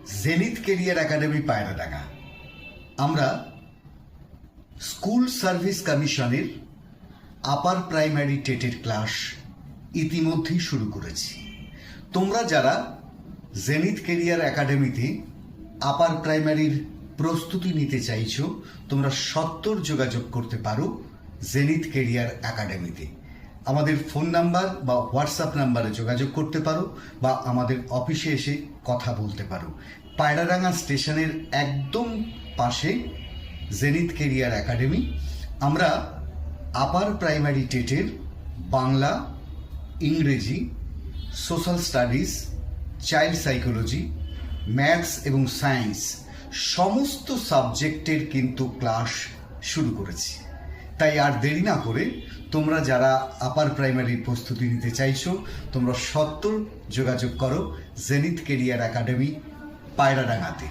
Zenith career academy Payradanga. আমরা school service কমিশনের upper primary টেটের class ইতিমধ্যেই শুরু করেছি। তোমরা যারা জেনিথ কেরিয়ার একাডেমিতে আপার প্রাইমারির প্রস্তুতি নিতে চাইছো, তোমরা সত্বর যোগাযোগ করতে পারো জেনিথ কেরিয়ার একাডেমিতে। আমাদের ফোন নাম্বার বা হোয়াটসঅ্যাপ নাম্বারে যোগাযোগ করতে পারো বা আমাদের অফিসে এসে কথা বলতে পারো। পায়রাডাঙ্গা স্টেশনের একদম পাশে জেনিথ কেরিয়ার একাডেমি। আমরা আপার প্রাইমারি টেটের বাংলা, ইংরেজি, social studies, child psychology, maths এবং সায়েন্স সমস্ত সাবজেক্টের কিন্তু ক্লাস শুরু করেছি। তাই আর দেরি না করে তোমরা যারা আপার প্রাইমারির প্রস্তুতি নিতে চাইছো, তোমরা সত্বর যোগাযোগ করো জেনিথ কেরিয়ার একাডেমি পায়রাডাঙ্গাতে।